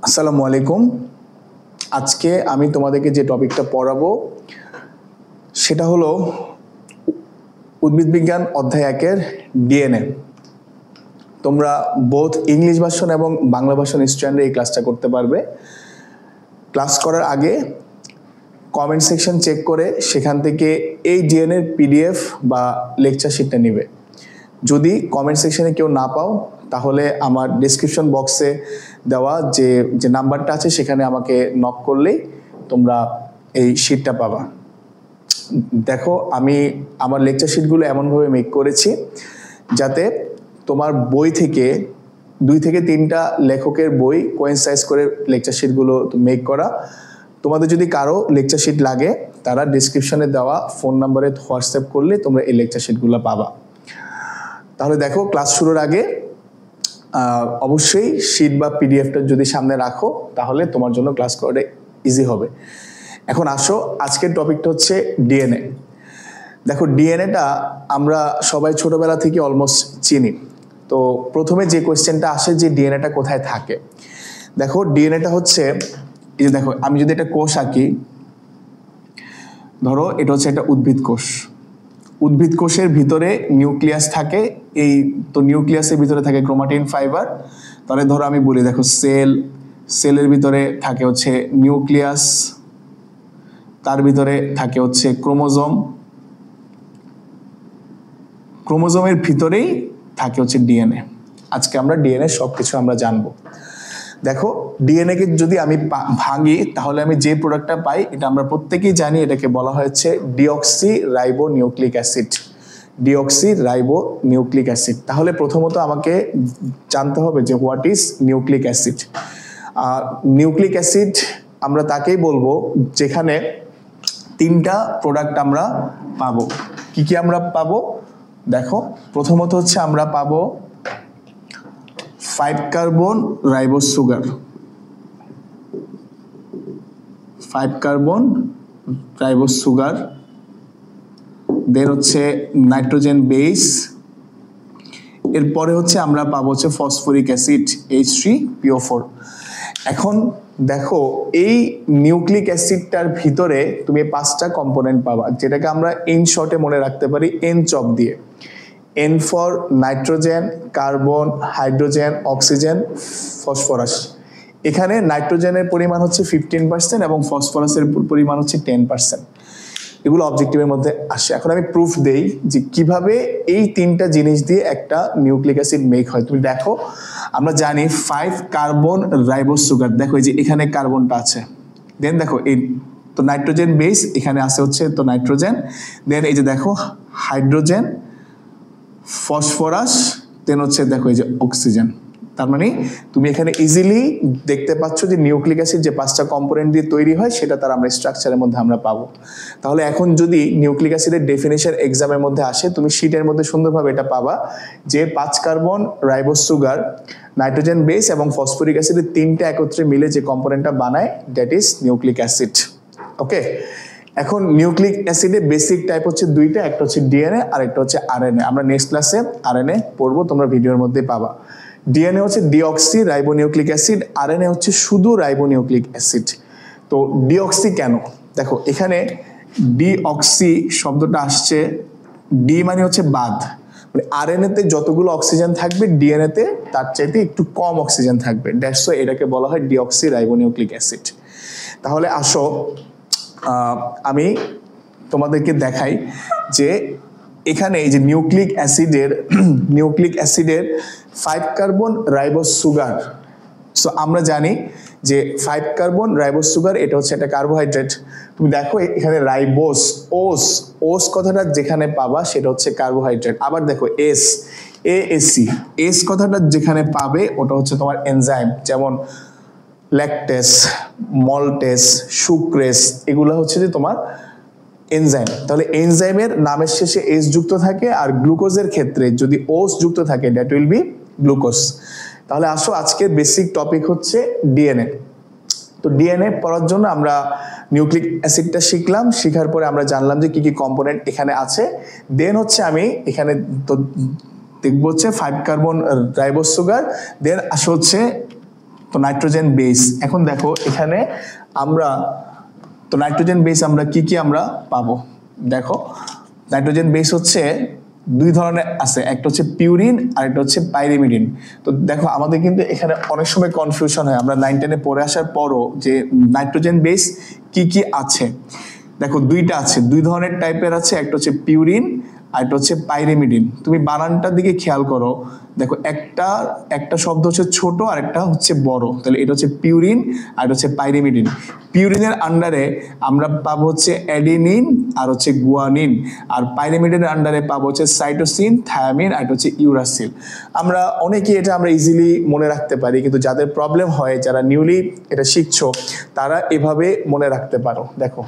আসসালামু আলাইকুম। আজকে আমি তোমাদেরকে যে টপিকটা পড়াবো সেটা হলো উদ্ভিদ বিজ্ঞান অধ্যায় 1-এর ডিএনএ। তোমরা বোথ ইংলিশ ভার্সন এবং বাংলা ভার্সন স্টুডেন্টরা এই ক্লাসটা করতে পারবে। ক্লাস করার আগে কমেন্ট সেকশন চেক করে সেখান থেকে এই ডিএনএর পিডিএফ বা লেকচার শিটটা নিবে। যদি কমেন্ট সেকশনে কেউ না পাও তাহলে আমার ডেসক্রিপশন বক্সে দেওয়া যে নাম্বারটা আছে সেখানে আমাকে নক করলেই তোমরা এই শিটটা পাবা। দেখো, আমি আমার লেকচার শিটগুলো এমনভাবে মেক করেছি যাতে তোমার বই থেকে 2 থেকে 3টা লেখকের বই কোয়েনসাইজ করে লেকচার শিটগুলো মেক করা। তোমাদের যদি কারো লেকচার শিট লাগে তারা ডেসক্রিপশনে দেওয়া ফোন নাম্বারে হোয়াটসঅ্যাপ করলে তোমরা এই লেকচার শিটগুলো পাবা। তাহলে দেখো, ক্লাস শুরুর আগে অবশ্যই শিট বা পিডিএফটা যদি সামনে রাখো তাহলে তোমার জন্য ক্লাস করাটা ইজি হবে। এখন আসো, আজকের টপিকটা হচ্ছে ডিএনএ। দেখো, ডিএনএটা আমরা সবাই ছোটবেলা থেকে অলমোস্ট চিনি। তো প্রথমে যে কোয়েশ্চেনটা আসে যে ডিএনএটা কোথায় থাকে। দেখো, ডিএনএটা হচ্ছে, এই যে দেখো, আমি যদি একটা কোষ আঁকি, ধরো এটা হচ্ছে একটা উদ্ভিদ কোষ। উদ্ভিদ কোষের ভিতরে নিউক্লিয়াস থাকে। এই তো নিউক্লিয়াসের ভিতরে থাকে ক্রোমাটিন ফাইবার। তাহলে ধরো আমি বলি, দেখো সেলের ভিতরে থাকে হচ্ছে নিউক্লিয়াস, তার ভিতরে থাকে হচ্ছে ক্রোমোজোম, ক্রোমোজোমের ভিতরেই থাকে হচ্ছে ডিএনএ। আজকে আমরা ডিএনএ সবকিছু আমরা জানবো। দেখো, ডিএনএ কে যদি আমি ভাঙি তাহলে আমি যে প্রোডাক্টটা পাই এটা আমরা প্রত্যেকেই জানি, এটাকে বলা হয়েছে deoxy ribo nucleic acid. Deoxy ribo nucleic acid. তাহলে প্রথমত আমাকে জানতে হবে যে what is nucleic acid. Nucleic acid আমরা তাকেই বলবো যেখানে 3টা প্রোডাক্ট আমরা পাবো। কি কি আমরা পাবো? দেখো, প্রথমত হচ্ছে আমরা পাবো 5 carbon ribose sugar, 5 carbon ribose sugar. Then হচ্ছে নাইট্রোজেন বেস। এরপরে হচ্ছে আমরা পাবো হচ্ছে ফসফরিক অ্যাসিড H3PO4। এখন দেখো, এই নিউক্লিক অ্যাসিডটার ভিতরে তুমি 5টা কম্পোনেন্ট পাবা, যেটাকে আমরা ইন শর্টে মনে রাখতে পারি এন চপ দিয়ে। N for nitrogen, carbon, hydrogen, oxygen, phosphorus. এখানে নাইট্রোজেনের পরিমাণ হচ্ছে 15% এবং ফসফরাসের পরিমাণ হচ্ছে 10%। এগুলো অবজেক্টিভের মধ্যে আসে। এখন আমি প্রুফ দেই যে কিভাবে এই 3টা জিনিস দিয়ে একটা নিউক্লিক অ্যাসিড মেক হয়। তুমি দেখো, আমরা জানি 5 কার্বন রাইবোজ সুগার। দেখো, এই যে এখানে কার্বনটা আছে। দেন দেখো, এই তো নাইট্রোজেন বেস, এখানে আছে হচ্ছে তো নাইট্রোজেন। দেন এই যে দেখো হাইড্রোজেন, ফসফরাস, দেন হচ্ছে দেখো এই যে অক্সিজেন। তার মানে তুমি এখানে ইজিলি দেখতে পাচ্ছ যে নিউক্লিক অ্যাসিড যে 5টা কম্পোনেন্ট দিয়ে তৈরি হয় সেটা তার আমরা স্ট্রাকচারের মধ্যে আমরা পাবো। তাহলে এখন যদি নিউক্লিক অ্যাসিডের ডেফিনেশন এক্সামের মধ্যে আসে, তুমি শীটের মধ্যে সুন্দরভাবে এটা পাবা যে 5 carbon ribose sugar, nitrogen base এবং ফসফরিক অ্যাসিডের 3টা একত্রে মিলে যে কম্পোনেন্টটা বানায়, দ্যাট ইজ নিউক্লিক অ্যাসিড। ওকে, এখন নিউক্লিক অ্যাসিডের বেসিক টাইপ হচ্ছে 2টা, একটা হচ্ছে ডিএনএ আর একটা হচ্ছে আরএনএ। আমরা নেক্সট ক্লাসে আরএনএ পড়বো, তোমরা ভিডিওর মধ্যে পাবা। ডিএনএ হচ্ছে ডিঅক্সি রাইবোনিউক্লিক অ্যাসিড, আরএনএ হচ্ছে শুধু রাইবোনিউক্লিক অ্যাসিড। তো ডিঅক্সি কেন? দেখো, এখানে ডিঅক্সি শব্দটা আসছে, ডি মানে হচ্ছে বাদ, মানে আরএনএ তে যতগুলো অক্সিজেন থাকবে ডিএনএ তে তার চাইতে একটু কম অক্সিজেন থাকবে, দ্যাটস ওয়াই এটাকে বলা হয় ডিঅক্সি রাইবোনিউক্লিক অ্যাসিড। তাহলে আসো আমি তোমাদেরকে দেখাই যে এখানে এই যে নিউক্লিক অ্যাসিডের 5 কার্বন রাইবোজ সুগার। সো আমরা জানি যে 5 কার্বন রাইবোজ সুগার এটা হচ্ছে একটা কার্বোহাইড্রেট। তুমি দেখো এখানে রাইবোজ, ওস কথাটা যেখানে পাবা সেটা হচ্ছে কার্বোহাইড্রেট। আবার দেখো এস কথাটা যেখানে পাবে ওটা হচ্ছে তোমার এনজাইম, যেমন ল্যাকটেস, মল্টেস, সুক্রেস, এগুলো হচ্ছে যে তোমার এনজাইম। তাহলে এনজাইমের নামের শেষে এস যুক্ত থাকে, আর গ্লুকোজের ক্ষেত্রে যদি ওস যুক্ত থাকে দ্যাট উইল বি গ্লুকোজ। তাহলে আসো, আজকের বেসিক টপিক হচ্ছে ডিএনএ। তো ডিএনএ পড়ার জন্য আমরা নিউক্লিক অ্যাসিডটা শিখলাম, শেখার পরে আমরা জানলাম যে কি কি কম্পোনেন্ট এখানে আছে। দেন হচ্ছে আমি এখানে দেখবো হচ্ছে 5 কার্বন রাইবোজ সুগার। দেন আসো হচ্ছে তো নাইট্রোজেন বেস। এখন দেখো এখানে আমরা তো নাইট্রোজেন বেস আমরা কি আমরা পাবো, দেখো নাইট্রোজেন বেস হচ্ছে দুই ধরনের আছে, একটা হচ্ছে পিউরিন আর একটা হচ্ছে পাইরিমিডিন। তো দেখো আমাদের কিন্তু এখানে অনেক সময় কনফিউশন হয়, আমরা 9-10-এ পড়ে আসার পরও যে নাইট্রোজেন বেস কি আছে। দেখো দুইটা আছে, দুই ধরনের টাইপের আছে, একটা হচ্ছে পিউরিন আর একটা হচ্ছে পাইরিমিডিন। তুমি বানানটার দিকে খেয়াল করো, দেখো একটা শব্দ হচ্ছে ছোট আর একটা হচ্ছে বড়, তাহলে এটা হচ্ছে পিউরিন আর এটা হচ্ছে পাইরিমিডিন। পিউরিনের আন্ডারে আমরা পাবো হচ্ছে অ্যাডিনিন আর হচ্ছে গুয়ানিন, আর পাইরিমিডিনের আন্ডারে পাবো হচ্ছে সাইটোসিন, থায়ামিন আর এটা হচ্ছে ইউরাসিল। আমরা অনেকেই এটা আমরা ইজিলি মনে রাখতে পারি, কিন্তু যাদের প্রবলেম হয়, যারা নিউলি এটা শিখছো, তারা এভাবে মনে রাখতে পারো। দেখো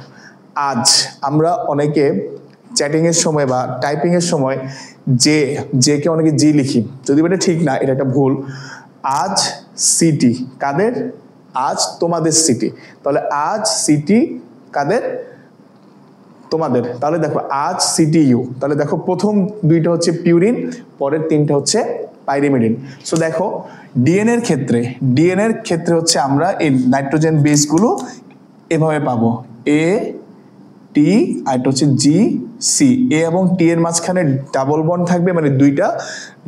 আজ আমরা অনেকে চ্যাটিং এর সময় বা টাইপিং এর সময় যে কে অনেকে জি লিখি, যদি এটা ঠিক না, এটা একটা ভুল। আজ সিটি কাদের? আজ তোমাদের সিটি, তাহলে আজ সিটি কাদের? তোমাদের। তাহলে দেখো আজ সিটি ইউ, তাহলে দেখো প্রথম দুইটা হচ্ছে পিউরিন, পরের তিনটা হচ্ছে পাইরিমিডিন। সো দেখো ডিএনএ এর ক্ষেত্রে হচ্ছে আমরা এই নাইট্রোজেন বেসগুলো এভাবে পাবো, এ টি আর এটা হচ্ছে জি সি। এ এবং টি এর মাঝখানে ডাবল বন্ড থাকবে, মানে দুইটা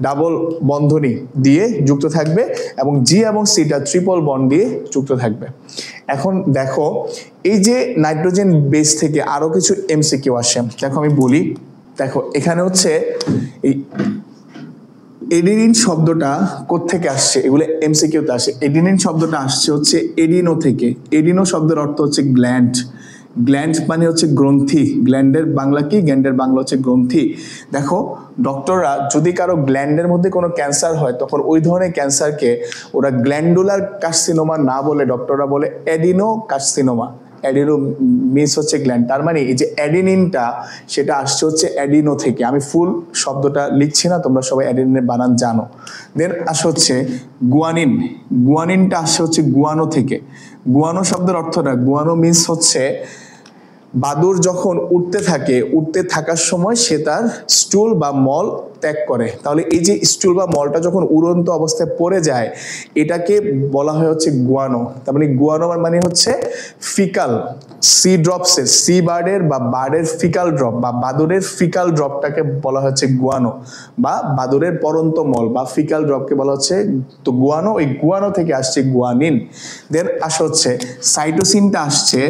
ডাবল বন্ধনী দিয়ে যুক্ত থাকবে, এবং জি এবং সিটা ট্রিপল বন্ড দিয়ে যুক্ত থাকবে। এখন দেখো এই যে নাইট্রোজেন বেস থেকে আরো কিছু এমসিকিউ আসে, দেখো আমি বলি। দেখো এখানে হচ্ছে এই এডিনিন শব্দটা কোত্থেকে আসছে, এগুলো এমসিকিউতে আসে। এডিনিন শব্দটা আসছে হচ্ছে এডিনো থেকে। এডিনো শব্দের অর্থ হচ্ছে গ্ল্যান্ড। গ্ল্যান্ড মানে হচ্ছে গ্রন্থি। গ্ল্যান্ডের বাংলা কি? গ্ল্যান্ডের বাংলা হচ্ছে গ্রন্থি। দেখো ডক্টররা যদি কারো গ্ল্যান্ডের মধ্যে কোনো ক্যান্সার হয়, তখন ওই ধরনের ক্যান্সারকে ওরা গ্ল্যান্ডুলার কার্সিনোমা না বলে ডক্টররা বলে অ্যাডিনো কার্সিনোমা। অ্যাডিনো মিনস হচ্ছে গ্ল্যান্ড। তার মানে এই যে অ্যাডিনিনটা, সেটা আসছে হচ্ছে অ্যাডিনো থেকে। আমি ফুল শব্দটা লিখছি না, তোমরা সবাই অ্যাডিনিনের বানান জানো। দেন আসে হচ্ছে গুয়ানিন। গুয়ানিনটা আসছে হচ্ছে গুয়ানো থেকে। গুয়ানো শব্দের অর্থটা, গুয়ানো মিনস হচ্ছে বাদুড় যখন উঠতে থাকার সময় সে তার স্টুল বা মল ত্যাগ করে, তাহলে এই যে স্টুল বা মলটা যখন উড়ন্ত অবস্থায় পড়ে যায়, এটাকে বলা হয় হচ্ছে গুয়ানো। তার মানে গুয়ানো মানে হচ্ছে ফিকাল সি ড্রপসের, সি বার্ডের বা বার্ডের ফিকাল ড্রপ বা বাদুড়ের ফিকাল ড্রপটাকে বলা হচ্ছে গুয়ানো, বা বাদুড়ের পরন্ত মল বা ফিকাল ড্রপকে বলা হচ্ছে তো গুয়ানো। ওই গুয়ানো থেকে আসছে গুয়ানিন। দেন আসা হচ্ছে সাইটোসিনটা আসছে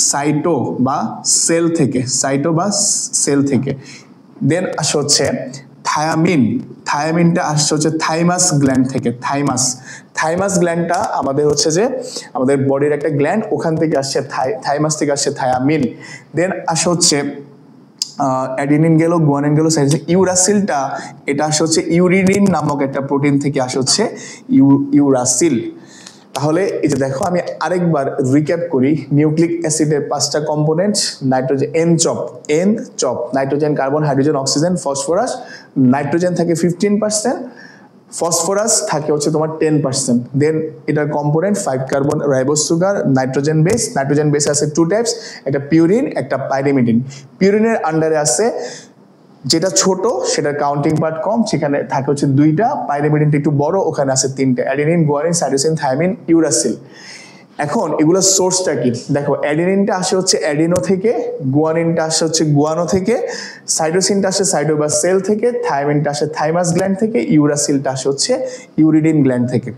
সাইটো বা সেল থেকে, সাইটো বা সেল থেকে। দেন আসা হচ্ছে থায়ামিন। থায়ামিনটা আসছে হচ্ছে থাইমাস গ্ল্যান্ড থেকে। থাইমাস গ্ল্যান্ডটা আমাদের হচ্ছে যে আমাদের বডির একটা গ্ল্যান্ড, ওখান থেকে আসছে থাইমাস থেকে আসছে থায়ামিন। দেন আসা হচ্ছে অ্যাডিনিন গেল, গুয়ানিন গেল, ইউরাসিলটা এটা আসে হচ্ছে ইউরিনিন নামক একটা প্রোটিন থেকে আসে হচ্ছে ইউরাসিল। তাহলে এই যে দেখো আমি আরেকবার রিক্যাপ করি, নিউক্লিক অ্যাসিডের 5টা component, nitrogen N chop, nitrogen, carbon, hydrogen, oxygen, phosphorus. Nitrogen থাকে 15%, ফসফরাস থাকে হচ্ছে তোমার 10%। দেন এটার component 5 carbon ribose sugar, nitrogen base আছে 2 টাইপস, একটা পিউরিন, একটা পাইরিমিডিন। পিউরিনের আন্ডারে আছে যেটা ছোট, সেটার কাউন্টিং পার্ট কম, সেখানে থাকে হচ্ছে 2টা। পাইরিমিডিনটা একটু বড়, ওখানে আছে 3টে, adenine, guanine, cytosine, thymine, uracil. এখন এগুলোর সোর্সটা কি? দেখো অ্যাডিনিনটা আসে হচ্ছে অ্যাডিনো থেকে, গুয়ানিনটা আসে হচ্ছে গুয়ানো থেকে, সাইটোসিনটা আসে সাইটো বা সেল থেকে, থায়ামিনটা আসে থাইমাস গ্ল্যান্ড থেকে, ইউরাসিলটা আসে হচ্ছে ইউরিডিন গ্ল্যান্ড থেকে,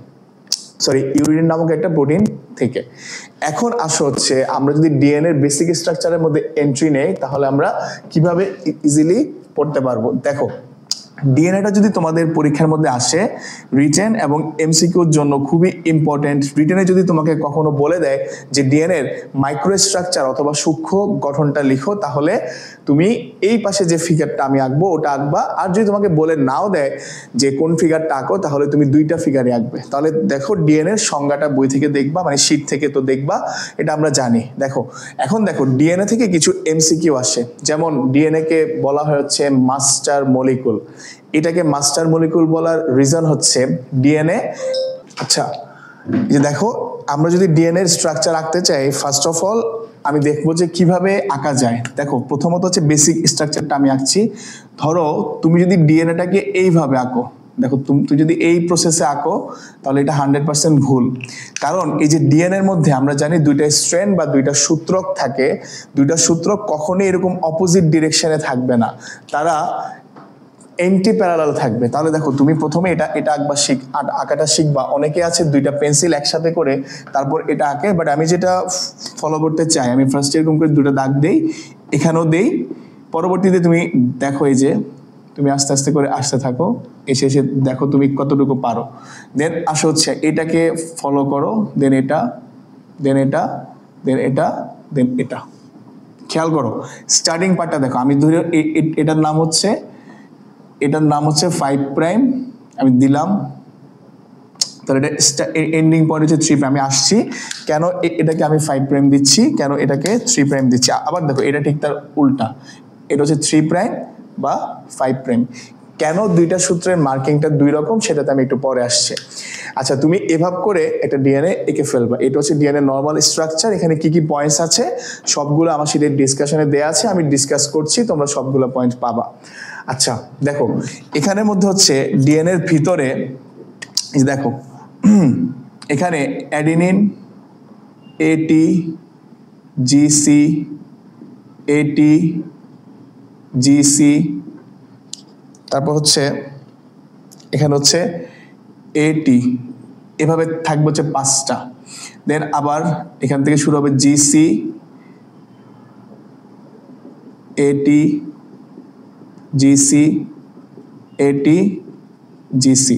ইউরিডিন নামক একটা প্রোটিন থেকে। এখন আসো হচ্ছে আমরা যদি ডিএনএ এর বেসিক স্ট্রাকচারের মধ্যে এন্ট্রি নেই, তাহলে আমরা কিভাবে ইজিলি পড়তে পারবো। দেখো ডিএনএটা যদি তোমাদের পরীক্ষার মধ্যে আসে, রিটেন এবং এমসিকিউর জন্য খুবই ইম্পর্টেন্ট। রিটেনে যদি তোমাকে কখনো বলে দেয় যে ডিএনএ এর মাইক্রো স্ট্রাকচার অথবা সূক্ষ্ম গঠনটা লিখো, তাহলে তুমি এই পাশে যে ফিগারটা আমি আঁকবো ওটা আঁকবা। আর যদি তোমাকে বলে নাও দেয় যে কোন ফিগারটা আঁকো, তাহলে তুমি 2টা ফিগারই আঁকবে। তাহলে দেখো ডিএনএ এর সংজ্ঞাটা বই থেকে দেখবা, মানে শীট থেকে তো দেখবা, এটা আমরা জানি। দেখো এখন দেখো ডিএনএ থেকে কিছু এমসিকিউ আসে, যেমন ডিএনএ কে বলা হয় হচ্ছে মাস্টার মলিকুল। এটাকে মাস্টার মলিকুল বলার রিজন হচ্ছে ডিএনএ, আচ্ছা যে দেখো আমরা যদি ডিএনএ এর স্ট্রাকচার আঁকতে চাই, ফার্স্ট অফ অল আমি দেখবো যে কিভাবে আঁকা যায়। দেখো প্রথমত হচ্ছে বেসিক স্ট্রাকচারটা আমি আঁকছি। ধরো তুমি যদি ডিএনএটাকে এইভাবে আঁকো, দেখো তুই যদি এই প্রসেসে আঁকো তাহলে এটা 100% ভুল, কারণ এই যে ডিএনএ এর মধ্যে আমরা জানি দুইটা স্ট্র্যান্ড বা দুইটা সূত্রক থাকে, দুইটা সূত্রক কখনোই এরকম অপোজিট ডিরেকশনে থাকবে না, তারা এন্টি প্যারালাল থাকবে। তাহলে দেখো তুমি প্রথমে এটা আঁকাটা শিখবা। অনেকে আছে দুইটা পেন্সিল একসাথে করে তারপর এটা আঁকে, বাট আমি যেটা ফলো করতে চাই, আমি ফার্স্ট এরকম করে দুটো দাগ দেই, এখানেও দেই, পরবর্তীতে তুমি দেখো এই যে তুমি আস্তে আস্তে করে আসতে থাকো, এসে এসে দেখো তুমি কতটুকু পারো। দেন আসো হচ্ছে এটাকে ফলো করো, দেন এটা, দেন এটা, দেন এটা, দেন এটা। খেয়াল করো স্টার্টিং পার্টটা দেখো, আমি ধরে এটার নাম হচ্ছে 5 প্রাইম, আমি দিলাম, তাহলে এটা এন্ডিং পয়েন্ট হচ্ছে 3 প্রাইম। আমি আসছি কেন এটাকে আমি 5 প্রাইম দিচ্ছি, কেন এটাকে 3 প্রাইম দিচ্ছি। আবার দেখো এটা ঠিক তার উল্টা, এটা হচ্ছে 3 প্রাইম বা 5 প্রাইম। কেন দুইটা সূত্রের মার্কিংটা দুই রকম সেটাতে আমি একটু পরে আসছি। আচ্ছা, তুমি এভাবে করে একটা ডিএনএ এঁকে ফেলবা। এটা হচ্ছে ডিএনএ নর্মাল স্ট্রাকচার, এখানে কি কি পয়েন্টস আছে সবগুলো আমার সাথে ডিসকাশনে দেওয়া আছে, আমি ডিসকাস করছি, তোমরা সবগুলো পয়েন্ট পাবা। আচ্ছা দেখো এখানের মধ্যে হচ্ছে ডিএনএ এর ভিতরে দেখো এখানে অ্যাডিনিন, এটি, জিসি, এটি, জিসি, তারপর হচ্ছে এখানে হচ্ছে এটি, এভাবে থাকবে হচ্ছে 5টা। দেন আবার এখান থেকে শুরু হবে জিসি, এটি, জিসি, এটি, জিসি।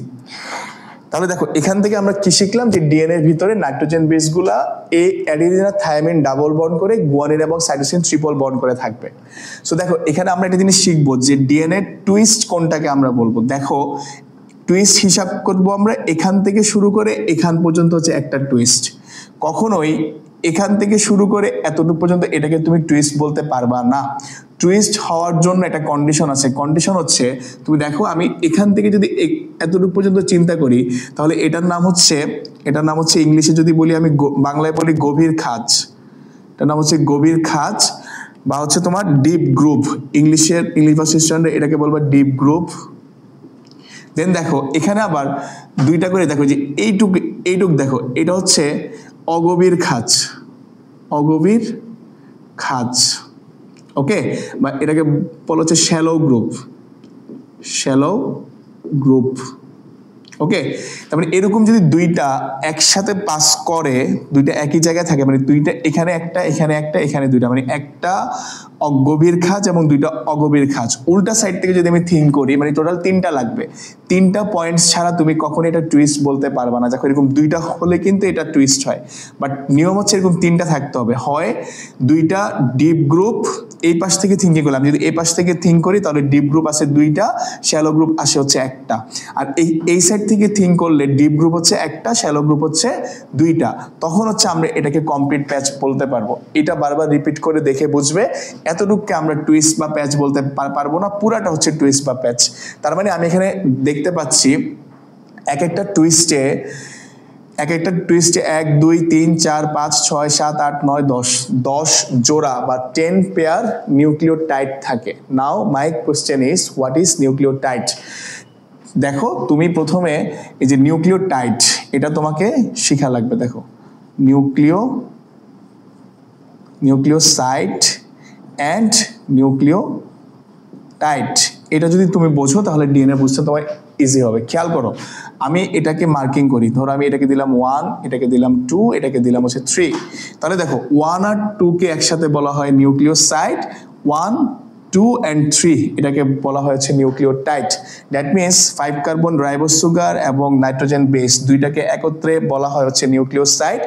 তাহলে দেখো এখান থেকে আমরা কি শিখলাম, যে ডিএনএ এর ভিতরে নাইট্রোজেন বেসগুলা অ্যাডিনিন আর থায়ামিন ডাবল বন্ড করে, গুয়ানিন এবং সাইটোসিন ট্রিপল বন্ড করে থাকবে। সো দেখো এখানে আমরা একটা জিনিস শিখবো যে ডিএনএ টুইস্ট কোনটাকে আমরা বলবো। দেখো টুইস্ট হিসাব করবো আমরা, এখান থেকে শুরু করে এখান পর্যন্ত হচ্ছে একটা টুইস্ট। কখনোই এখান থেকে শুরু করে এতটুকু পর্যন্ত এটাকে তুমি টুইস্ট বলতে পারবা না। টুইস্ট হওয়ার জন্য একটা কন্ডিশন আছে, কন্ডিশন হচ্ছে তুমি দেখো আমি এখান থেকে যদি এতটুকু পর্যন্ত চিন্তা করি, তাহলে এটার নাম হচ্ছে ইংলিশে যদি বলি, আমি বাংলায় বলি গভীর খাঁজ, এটার নাম হচ্ছে গভীর খাঁজ, বা হচ্ছে তোমার deep group, English version standard এটাকে বলবা ডিপ গ্রুপ। দেন দেখো এখানে আবার দুইটা করে দেখো, যে এইটুক দেখো, এটা হচ্ছে অগভীর খাঁজ, অগভীর খাঁজ, ওকে, বা এটাকে বলা হচ্ছে শ্যালো গ্রুপ, শ্যালো গ্রুপ, ওকে। তার মানে এরকম যদি দুইটা একসাথে পাস করে, দুইটা একই জায়গায় থাকে, মানে দুইটা এখানে একটা, এখানে একটা, এখানে দুইটা, মানে একটা গভীর খাঁজ এবং দুইটা অগভীর খাঁজ। উল্টা সাইড থেকে যদি আমি থিঙ্ক করি, মানে টোটাল 3টা লাগবে, 3টা পয়েন্টস ছাড়া তুমি কখনো এটা টুইস্ট বলতে পারবা না। দেখো এরকম দুইটা হলে কিন্তু এটা টুইস্ট হয়, বাট নিয়ম হচ্ছে এরকম 3টা থাকতে হবে। হয় দুইটা ডিপ গ্রুপ, এই পাশ থেকে থিঙ্কিং করলাম, যদি এই পাশ থেকে থিঙ্ক করি তাহলে ডিপ গ্রুপ আছে 2টা, শ্যালো গ্রুপ আসে হচ্ছে 1টা। আর এই সাইড থেকে থিঙ্ক করলে ডিপ গ্রুপ হচ্ছে 1টা, শ্যালো গ্রুপ হচ্ছে 2টা। তখন হচ্ছে আমরা এটাকে কমপ্লিট প্যাচ বলতে পারবো। এটা বারবার রিপিট করে দেখে বুঝবে, এতটুকুকে আমরা টুইস্ট বা প্যাচ বলতে পারবো না, পুরাটা হচ্ছে টুইস্ট বা প্যাচ। তার মানে আমি এখানে দেখতে পাচ্ছি এক একটা টুইস্টে 1 2 3 4 5 6 7 8 9 10 জোড়া বা 10 পেয়ার নিউক্লিওটাইড থাকে। Now my question is what is nucleotide. দেখো তুমি প্রথমে এই যে নিউক্লিওটাইড, এটা তোমাকে শেখা লাগবে। দেখো নিউক্লিওসাইড অ্যান্ড নিউক্লিওটাইড, এটা যদি তুমি বোঝো তাহলে ডিএনএ বুঝতে তোমার ইজি হবে। খেয়াল করো আমি এটাকে মার্কিং করি, ধরো আমি এটাকে দিলাম 1, এটাকে দিলাম 2, এটাকে দিলাম হচ্ছে 3। তাহলে দেখো 1 আর 2 কে একসাথে বলা হয় নিউক্লিওসাইড, 1 2 and 3 এটাকে বলা হয়েছে nucleotide. That means 5 carbon ribose sugar এবং নাইট্রোজেন বেস দুইটাকে একত্রে বলা হয় হচ্ছে নিউক্লিওসাইড।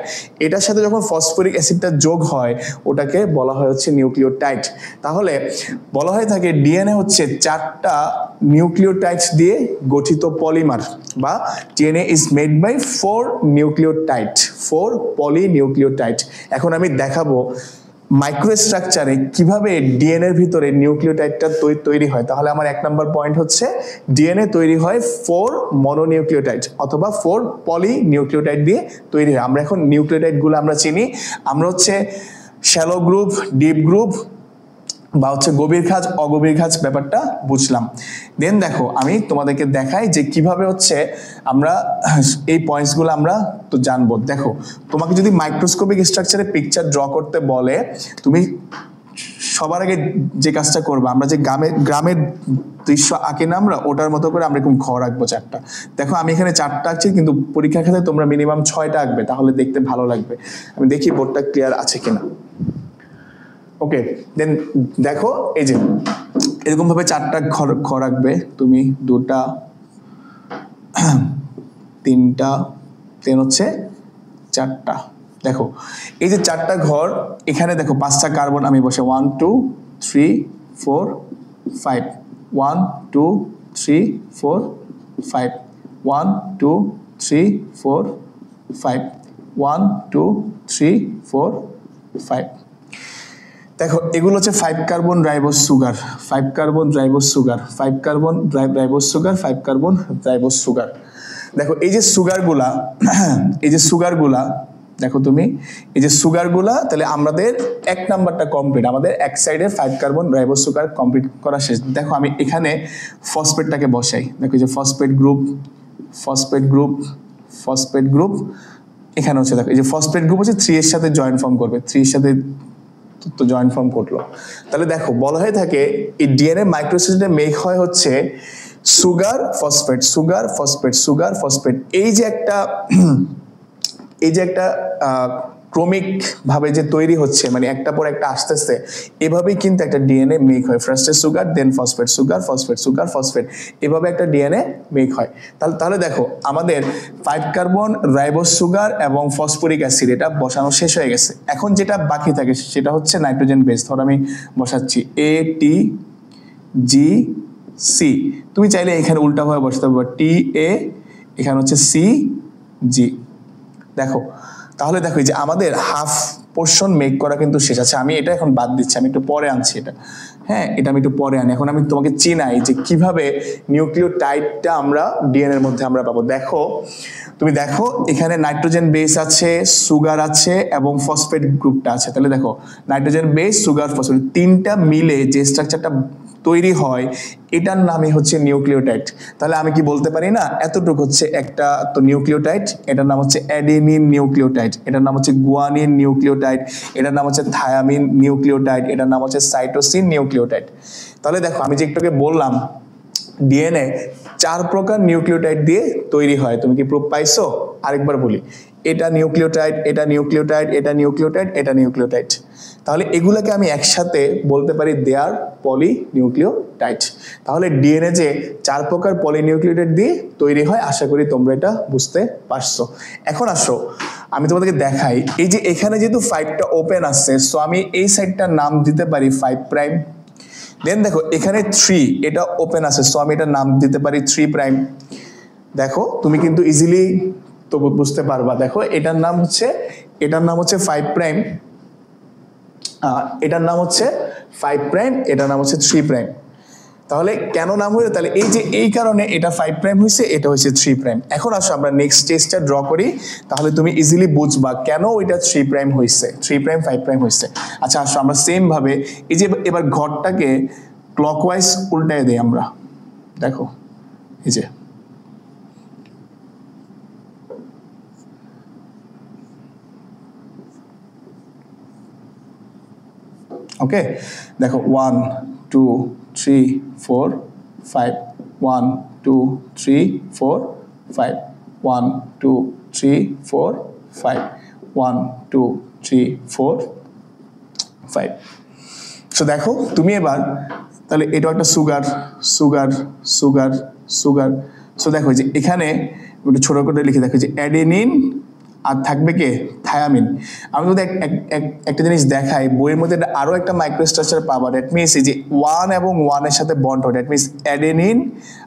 এটার সাথে যখন ফসফরিক অ্যাসিডটা যোগ হয় ওটাকে বলা হয় হচ্ছে নিউক্লিওটাইড। তাহলে বলা হয়ে থাকে ডিএনএ হচ্ছে 4টা নিউক্লিওটাইডস দিয়ে গঠিত পলিমার, বা DNA is made by 4 nucleotide, 4 polynucleotide. এখন আমি দেখাবো মাইক্রোস্ট্রাকচারে কিভাবে ডিএনএর ভিতরে নিউক্লিওটাইডটা তৈরি হয়। তাহলে আমার 1 নম্বর পয়েন্ট হচ্ছে ডিএনএ তৈরি হয় 4 মনোনিউক্লিওটাইড অথবা 4 পলিনিউক্লিওটাইড দিয়ে তৈরি হয়। আমরা এখন নিউক্লিওটাইডগুলো আমরা চিনি, আমরা হচ্ছে শ্যালো গ্রুপ, ডিপ গ্রুপ, বা হচ্ছে গভীর খাঁজ অগভীর খাঁজ ব্যাপারটা বুঝলাম। দেন দেখো আমি তোমাদেরকে দেখাই যে কিভাবে হচ্ছে আমরা এই পয়েন্টসগুলো আমরা তো জানবো। দেখো তোমাকে যদি মাইক্রোস্কোপিক স্ট্রাকচারে পিকচার ড্র করতে বলে, তুমি সবার আগে যে কাজটা করবো, আমরা যে গ্রামের দৃশ্য আঁকি না আমরা, ওটার মতো করে আমরা এরকম ঘর আঁকবো 4টা। দেখো আমি এখানে 4টা আঁকছি, কিন্তু পরীক্ষার ক্ষেত্রে তোমরা মিনিমাম 6টা আঁকবে, তাহলে দেখতে ভালো লাগবে। আমি দেখি বোর্ডটা ক্লিয়ার আছে কিনা। ওকে, দেন দেখো এই যে এরকম ভাবে 4টা ঘর আঁকবে তুমি, 2টা 3টা দেন হচ্ছে 4টা। দেখো এই যে 4টা ঘর, এখানে দেখো 5টা কার্বন আমি বসে 1 2 3 4 5 1 2 3 4 5 1 2 3 4 5 1 2 3 4 5। দেখো এগুলো হচ্ছে 5 carbon ribose sugar, 5 carbon ribose sugar, 5 carbon ribose sugar, 5 carbon ribose sugar. দেখো এই যে সুগারগুলা, এই যে সুগারগুলা দেখো তুমি, এই যে সুগারগুলা, তাহলে আমাদের 1 নাম্বারটা কমপ্লিট, আমাদের এক সাইডের 5 কার্বন রাইবোজ সুগার কমপ্লিট করা শেষ। দেখো আমি এখানে ফসফেটটাকে বসাই। দেখো এই যে phosphate group, phosphate group, phosphate group, এখানে হচ্ছে দেখো এই যে ফসফেট গ্রুপ হচ্ছে 3 এর সাথে জয়েন্ট ফর্ম করবে, 3 এর সাথে তো জয়েন্ট ফর্ম করলো। তাহলে দেখো বলা হয়ে থাকে এই ডিএনএ মাইক্রোস্ট্রাকচারে মেক হয় হচ্ছে sugar phosphate, sugar phosphate, sugar phosphate. এই যে একটা ক্রমিক ভাবে যে তৈরি হচ্ছে, মানে একটা পর একটা আস্তে আস্তে এভাবেই কিন্তু একটা ডিএনএ মেক হয়। ফার্স্টে sugar, then phosphate, sugar phosphate, sugar phosphate, এভাবে একটা ডিএনএ মেক হয়। তাহলে দেখো আমাদের 5 কার্বন রাইবোজ সুগার এবং ফসফরিক অ্যাসিড এটা বসানো শেষ হয়ে গেছে। এখন যেটা বাকি থাকে সেটা হচ্ছে নাইট্রোজেন বেস। ধর আমি বসাচ্ছি ATGC, তুমি চাইলে এখানে উল্টাভাবে বসাতে পারবে TA, এখানে হচ্ছে CG। দেখো তাহলে দেখো যে আমাদের হাফ পোর্শন মেক করা কিন্তু শেষ আছে। আমি এটা এখন বাদ দিচ্ছি, আমি একটু পরে আনছি এটা। হ্যাঁ, এটা আমি একটু পরে আনি। এখন আমি তোমাকে চিনাই যে কিভাবে নিউক্লিওটাইডটা আমরা ডিএনএ এর মধ্যে আমরা পাবো। দেখো তুমি দেখো এখানে নাইট্রোজেন বেস আছে, সুগার আছে এবং ফসফেট গ্রুপটা আছে। তাহলে দেখো নাইট্রোজেন বেস, সুগার, ফসফেট, 3টা মিলে যে স্ট্রাকচারটা তৈরি হয় এটার নামই হচ্ছে নিউক্লিওটাইড। তাহলে আমি কি বলতে পারি না, এতটুকু হচ্ছে একটা তো নিউক্লিওটাইড, এটার নাম হচ্ছে অ্যাডেনিন নিউক্লিওটাইড, এটার নাম হচ্ছে গুয়ানিন নিউক্লিওটাইড, এটার নাম হচ্ছে থায়ামিন নিউক্লিওটাইড, এটার নাম হচ্ছে সাইটোসিন নিউক্লিওটাইড। তাহলে দেখো আমি যে একটুকে বললাম ডিএনএ 4 প্রকার নিউক্লিওটাইড দিয়ে তৈরি হয়। তুমি কি প্রুফ পাইছো? আরেকবার বলি, এটা নিউক্লিওটাইড, এটা নিউক্লিওটাইড, এটা নিউক্লিওটাইড, এটা নিউক্লিওটাইড। তাহলে এগুলোকে আমি একসাথে বলতে পারি দে আর পলিনিউক্লিওটাইড। তাহলে ডিএনএ যে 4 প্রকার পলিনিউক্লিওটাইড দিয়ে তৈরি হয়, আশা করি তোমরা এটা বুঝতে পারছো। এখন আসো আমি তোমাদেরকে দেখাই, এই যে এখানে যেহেতু 5টা ওপেন আছে, সো আমি এই সাইডটার নাম দিতে পারি 5 প্রাইম। দেন দেখো এখানে 3 এটা ওপেন আছে, সো আমি এটার নাম দিতে পারি 3 প্রাইম। দেখো তুমি কিন্তু ইজিলি তো বুঝতে পারবা। দেখো এটার নাম হচ্ছে 5 প্রাইম, এটার নাম হচ্ছে 5 প্রাইম, এটার নাম হচ্ছে 3 প্রাইম। তাহলে কেন নাম হলো? তাহলে এই যে এই কারণে এটা 5 প্রাইম হয়েছে, এটা হচ্ছে 3 প্রাইম। এখন আসো আমরা নেক্সট স্টেজটা ড্র করি, তাহলে তুমি ইজিলি বুঝবা কেন ওইটা 3 প্রাইম হয়েছে, 3 প্রাইম 5 প্রাইম হয়েছে। আচ্ছা আসো আমরা সেম ভাবে এই যে এবার ঘরটাকে ক্লকওয়াইজ উল্টায় দেই আমরা। দেখো এই যে ওকে, দেখো 1 2 3 4 5 1 2 3 4 5 1 2 3 4 5 1 2 3 4 5। সো দেখো তুমি এবার তাহলে এটা একটা sugar sugar sugar sugar. So দেখো যে এখানে একটু ছোট করে লিখে দেখো যে অ্যাডেনিন আর থাকবে কে, থায়ামিন। আমি যদি একটা জিনিস দেখাই, বইয়ের মধ্যে আরো একটা মাইক্রোস্ট্রাকচার পাবা, দ্যাট মিনস এই যে 1 এবং 1 এর সাথে বন্ড হয়, দ্যাট মিনস অ্যাডেনিন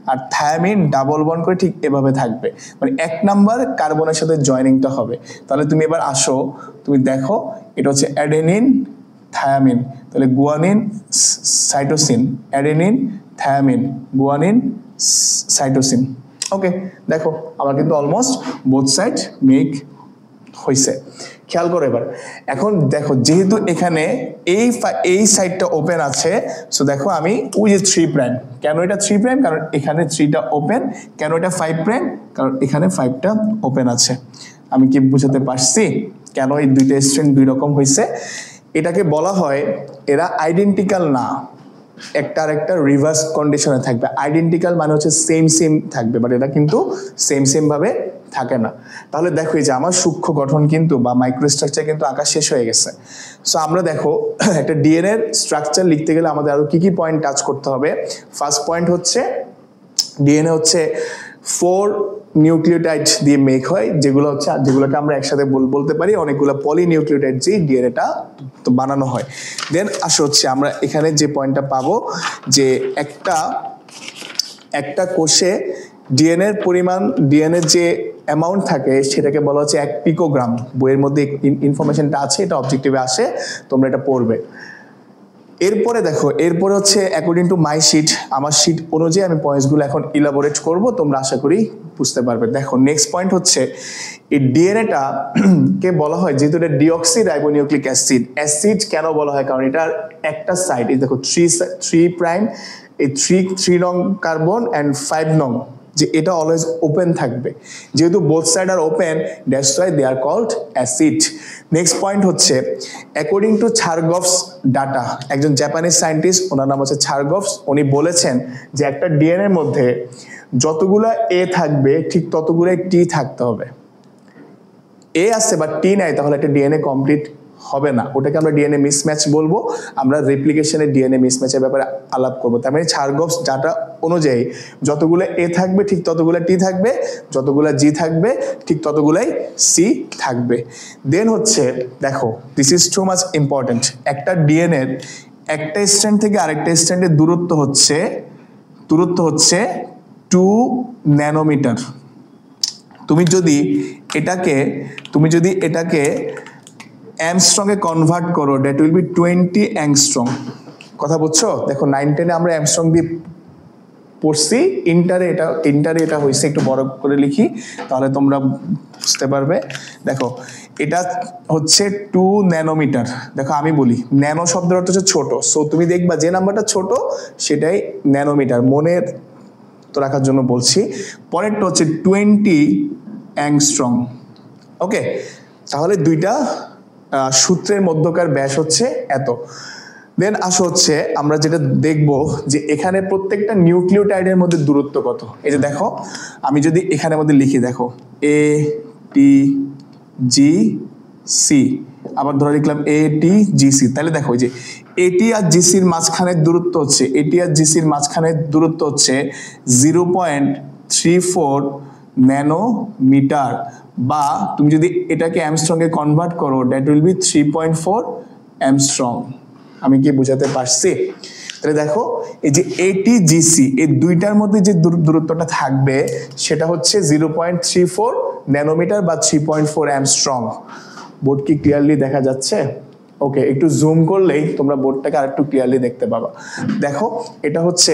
আর থায়ামিন ডাবল বন্ড করে ঠিক এভাবে থাকবে, মানে 1 নাম্বার কার্বনের সাথে জয়েনিংটা হবে। তাহলে তুমি এবার আসো, তুমি দেখো এটা হচ্ছে অ্যাডেনিন থায়ামিন, তাহলে guanine cytosine, adenine thymine guanine cytosine. Okay, দেখো আমার কিন্তু অলমোস্ট বোথ সাইড মেক হয়েছে। খেয়াল করো এবার, এখন দেখো যেহেতু এখানে এই সাইডটা ওপেন আছে, সো দেখো আমি ওই যে 3', কেন এটা 3', কারণ এখানে 3টা ওপেন। কেন এটা 5', কারণ এখানে 5টা ওপেন আছে। আমি কি বুঝাতে পারছি কেন এই দুইটা স্ট্র্যান্ড দুই রকম হয়েছে? এটাকে বলা হয় এরা আইডেন্টিক্যাল না, একটা আরেকটা রিভার্স কন্ডিশনে থাকবে। আইডেন্টিক্যাল মানে হচ্ছে সেম সেম থাকবে, বাট এটা কিন্তু সেম সেম ভাবে থাকে না। তাহলে দেখো এই যে আমার সূক্ষ্ম গঠন কিন্তু বা মাইক্রোস্ট্রাকচার কিন্তু আঁকা শেষ হয়ে গেছে। সো আমরা দেখো একটা ডিএনএ স্ট্রাকচার লিখতে গেলে আমাদের আরো কি কি পয়েন্ট টাচ করতে হবে। ফার্স্ট পয়েন্ট হচ্ছে ডিএনএ হচ্ছে 4 নিউক্লিওটাইড দিয়ে মেক হয়, যেগুলোকে আমরা একসাথে বলতে পারি অনেকগুলো পলিনিউক্লিওটাইড দিয়ে ডিএনএটা বানানো হয়। দেন আসো হচ্ছে আমরা এখানে যে পয়েন্টটা পাবো যে একটা কোষে ডিএনএর পরিমাণ, ডিএনএর যে অ্যামাউন্ট থাকে সেটাকে বলা হচ্ছে 1 পিকোগ্রাম। বইয়ের মধ্যে ইনফরমেশনটা আছে, এটা অবজেক্টিভে আসে, তোমরা এটা পড়বে। এরপরে দেখো, এরপরে হচ্ছে অ্যাকর্ডিং টু মাই শিট, আমার শিট অনুযায়ী আমি পয়েন্টসগুলো এখন ইলাবোরেট করব, তোমরা আশা করি বুঝতে পারবে। দেখো নেক্সট পয়েন্ট হচ্ছে এই ডিএনএটা কে বলা হয়, যেহেতু এটা ডিঅক্সি রাইবোনিউক্লিক অ্যাসিড। অ্যাসিড কেন বলা হয়? কারণ এটার একটা সাইড, এই দেখো 3', এই 3 নং কার্বন অ্যান্ড 5 নং, যে এটা অলওয়েজ ওপেন থাকবে। যেহেতু both side are open, that's why they are called acid. Next point হচ্ছে অ্যাকর্ডিং টু ছারগভস ডাটা, একজন জাপানিজ সায়েন্টিস্ট, ওনার নাম হচ্ছে ছারগভস, উনি বলেছেন যে একটা ডিএনএ এর মধ্যে যতগুলা এ থাকবে ঠিক ততগুলাই টি থাকতে হবে। এ আছে বা টি নাই, তাহলে একটা ডিএনএ কমপ্লিট হবে না। ওটাকে আমরা ডিএনএ মিসম্যাচ বলবো। আমরা রেপ্লিকেশনের ডিএনএ মিসম্যাচের ব্যাপারে আলাপ করবো। তার মানে ছারগভস ডাটা অনুযায়ী যতগুলো এ থাকবে ঠিক ততগুলো টি থাকবে, যতগুলো জি থাকবে ঠিক ততগুলাই সি থাকবে। দেন হচ্ছে দেখো, this is too much important, একটা ডিএনএর একটা স্ট্র্যান্ড থেকে আরেকটা স্ট্র্যান্ডের দূরত্ব হচ্ছে 2 ন্যানোমিটার। তুমি যদি এটাকে অ্যামস্ট্রংয়ে কনভার্ট করো, দ্যাট উইল বি 20 অ্যাংস্ট্রং। কথা বুঝছো? দেখো 9-10 আমরা অ্যামস্ট্রং দিয়ে পড়ছি, ইন্টারে এটা হয়েছে, একটু বড় করে লিখি তাহলে তোমরা বুঝতে পারবে। দেখো এটা হচ্ছে 2 ন্যানোমিটার। দেখো আমি বলি ন্যানো শব্দের অর্থ হচ্ছে ছোট, সো তুমি দেখবা যে নাম্বারটা ছোট সেটাই ন্যানোমিটার, মনে তো রাখার জন্য বলছি। পরেরটা হচ্ছে 20 অ্যাংস্ট্রং। ওকে, তাহলে দুইটা সূত্রের মধ্যকার ব্যাস হচ্ছে এত। দেন আসো হচ্ছে আমরা যেটা দেখবো যে এখানে প্রত্যেকটা নিউক্লিওটাইডের মধ্যে দূরত্ব কত। এই যে দেখো, আমি যদি এখানের মধ্যে লিখি, দেখো এ টি জি সি, আবার ধরে লিখলাম এ টি জি সি, তাহলে দেখো যে এটি আর জিসির মাঝখানের দূরত্ব হচ্ছে 0.34 ন্যানোমিটার, বা তুমি যদি এটাকে অ্যামস্ট্রংয়ে কনভার্ট করো দ্যাট উইল বি 3.4 অ্যামস্ট্রং। আমি কি বোঝাতে পারছি? তাহলে দেখো এই যে এটিজিসি, এই দুইটার মধ্যে যে দূরত্বটা থাকবে সেটা হচ্ছে 0.34 ন্যানোমিটার বা 3.4 অ্যামস্ট্রং। বোর্ড কি ক্লিয়ারলি দেখা যাচ্ছে? ওকে, একটু জুম করলেই তোমরা বোর্ডটাকে আরেকটু ক্লিয়ারলি দেখতে পাবা। দেখো এটা হচ্ছে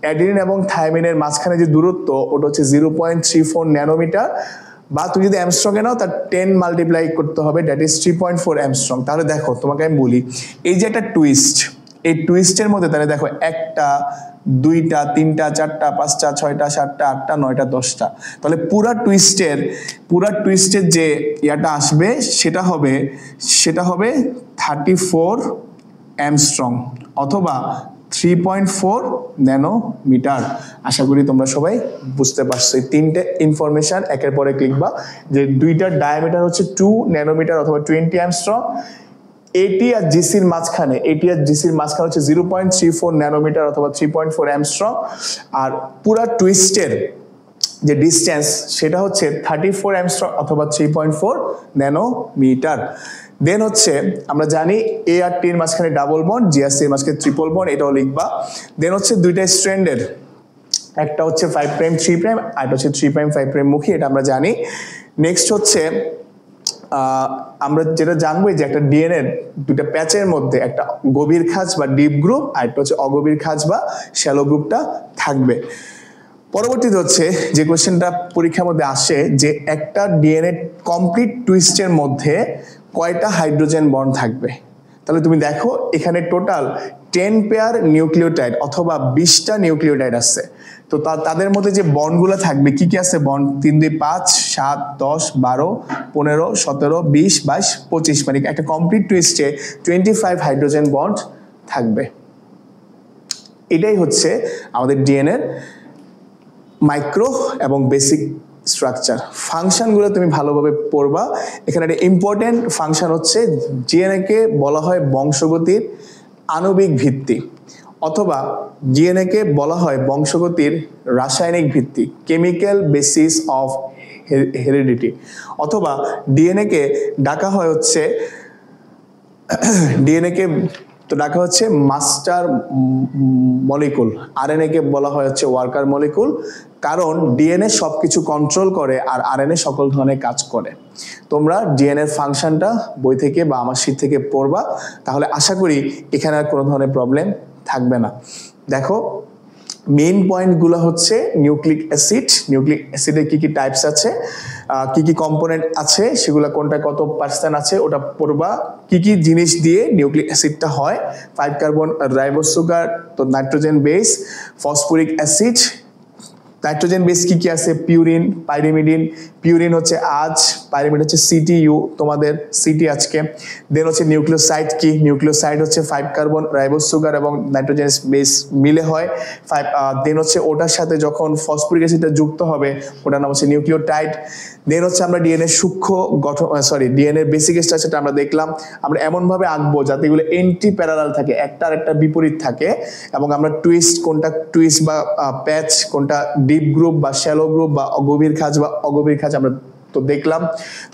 অ্যাডিনিন এবং থাইমিনের মাঝখানে যে দূরত্ব, ওটা হচ্ছে 0.34 ন্যানোমিটার, বা তুমি যদি অ্যামস্ট্রংয়ে নাও তার 10 মাল্টিপ্লাই করতে হবে, দ্যাট ইজ 3.4 অ্যামস্ট্রং। তাহলে দেখো তোমাকে আমি বলি, এই যে একটা টুইস্ট, এই টুইস্টের মধ্যে তাহলে দেখো 1টা 2টা 3টা 4টা 5টা 6টা 7টা 8টা 9টা 10টা, তাহলে পুরা টুইস্টের যে ইয়াটা আসবে সেটা হবে 34 অ্যামস্ট্রং অথবা 3.4 ন্যানোমিটার। আশা করি তোমরা সবাই বুঝতে পারছো। এই তিনটে ইনফরমেশন একের পর এক লিখবা, যে দুইটার ডায়ামিটার হচ্ছে 2 ন্যানোমিটার অথবা 20 অ্যামস্ট্রং। এটি আর জিসির মাঝখানে হচ্ছে 0.34 ন্যানোমিটার অথবা 3.4 অ্যামস্ট্রং। আর পুরা টুইস্টের যে ডিস্টেন্স সেটা হচ্ছে 34 অ্যামস্ট্রং অথবা 3.4 ন্যানোমিটার। দেন হচ্ছে আমরা জানি এ আর টি এর মাঝখানে ডাবল বন্ড, জি আর সি এর মাঝখানে ট্রিপল বন্ড, এটাও লিখবা। দেন হচ্ছে দুইটা স্ট্র্যান্ডের, একটা হচ্ছে 5 প্রাইম 3 প্রাইম, আর একটা হচ্ছে 3 প্রাইম 5 প্রাইম মুখী, এটা আমরা জানি। নেক্সট হচ্ছে আমরা যেটা জানবো যে একটা ডিএনএ দুটা প্যাচের মধ্যে একটা গভীর খাঁজ বা ডিপ গ্রুপ, আর একটা হচ্ছে অগভীর খাঁজ বা শ্যালো গ্রুপটা থাকবে। পরবর্তীতে হচ্ছে যে কোশ্চেনটা পরীক্ষার মধ্যে আসে যে একটা ডিএনএ কমপ্লিট টুইস্টের মধ্যে কয়টা হাইড্রোজেন বন্ড থাকবে। তাহলে তুমি দেখো এখানে টোটাল 10 পেয়ার নিউক্লিওটাইড অথবা 20টা নিউক্লিওটাইড আছে। তো তাদের মধ্যে যে বন্ডগুলো থাকবে কি কি আছে, বন্ড 3 2 5 7 10 12 15 17 20 22 25, মানে একটা কমপ্লিট টুইস্টে 25 হাইড্রোজেন বন্ড থাকবে। এটাই হচ্ছে আমাদের ডিএনএর মাইক্রো এবং বেসিক স্ট্রাকচার। ফাংশনগুলো তুমি ভালোভাবে পড়বা। এখানে একটা ইম্পর্টেন্ট ফাংশন হচ্ছে ডিএনএ কে বলা হয় বংশগতির আণবিক ভিত্তি, অথবা ডিএনএ কে বলা হয় বংশগতির রাসায়নিক ভিত্তি, কেমিক্যাল বেসিস অফ হেরিডিটি, অথবা ডিএনএ কে ডাকা হয় হচ্ছে ডিএনএ কে তো ডাকা হচ্ছে মাস্টার মলিকুল, আরএনএ কে বলা হয় হচ্ছে ওয়ার্কার মলিকুল, কারণ ডিএনএ সবকিছু কন্ট্রোল করে আর আরএনএ সকল ধরনের কাজ করে। তোমরা ডিএনএ ফাংশনটা বই থেকে বা আমার শীট থেকে পড়বা, তাহলে আশা করি এখানে আর কোনো ধরনের প্রবলেম থাকবে না। দেখো মেইন পয়েন্টগুলো হচ্ছে নিউক্লিক অ্যাসিডের কি কি টাইপস আছে, কি কি কম্পোনেন্ট আছে, সেগুলো কোনটা কত পার্সেন্ট আছে ওটা পড়বা, কি কি জিনিস দিয়ে নিউক্লিক অ্যাসিডটা হয়, 5 কার্বন রাইবোজ সুগার, তো nitrogen base, phosphoric acid, nitrogen base কি কি আছে, পিউরিন, পাইরিমিডিন, পিউরিন হচ্ছে আজ, পাইরিমিড হচ্ছে সিটিইউ, তোমাদের সিটি আজকে। দেন হচ্ছে নিউক্লিওসাইড কি, নিউক্লিওসাইড হচ্ছে 5 কার্বন রাইবোজ সুগার এবং নাইট্রোজেন বেস মিলে হয় 5। দেন হচ্ছে ওটার সাথে যখন ফসফরিক অ্যাসিডটা যুক্ত হবে ওটার নাম হচ্ছে নিউক্লিওটাইড। দেন হচ্ছে আমরা ডিএনএ সূক্ষ্ম গঠন ডিএনএ বেসিক স্ট্রাকচারটা আমরা দেখলাম। আমরা এমনভাবে আঁকবো যাতে এগুলো এন্টি প্যারালাল থাকে, একটার একটা বিপরীত থাকে, এবং আমরা কোনটা টুইস্ট বা প্যাচ, কোনটা ডিপ গ্রুপ বা শ্যালো গ্রুপ বা অগভীর খাঁজ বা অগভীর খাঁজ আমরা তো দেখলাম।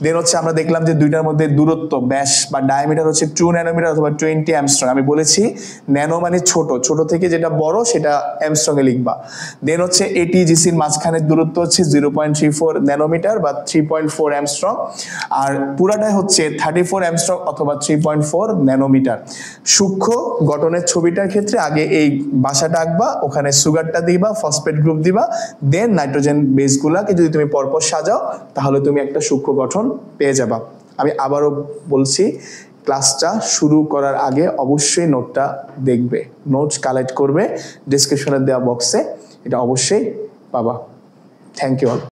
দেন হচ্ছে আমরা দেখলাম যে দুইটার মধ্যে দূরত্ব ব্যাস বা ডায়ামিটার হচ্ছে 2 ন্যানোমিটার অথবা 20 অ্যামস্ট্রং। আমি বলেছি ন্যানো মানে ছোট থেকে যেটা বড় সেটা অ্যামস্ট্রং এ লিখবা। দেন হচ্ছে এটিজিসির মাঝখানের দূরত্ব হচ্ছে 0.34 ন্যানোমিটার বা 3.4 অ্যামস্ট্রং, আর পুরাটাই হচ্ছে 34 অ্যামস্ট্রং অথবা 3.4 ন্যানোমিটার। সূক্ষ্ম গঠনের ছবিটার ক্ষেত্রে আগে এই বাসাটা আঁকবা, ওখানে সুগারটা দিবা, ফসফেট গ্রুপ দিবা, দেন নাইট্রোজেন বেসগুলাকে যদি তুমি পরপর সাজাও তাহলে তুমি একটা সূক্ষ্ম গঠন পেয়ে যাবা। আমি আবারও বলছি, ক্লাসটা শুরু করার আগে অবশ্যই নোটটা দেখবে, নোটস কালেক্ট করবে, ডেসক্রিপশনে দেওয়া বক্সে এটা অবশ্যই পাবা। Thank you all.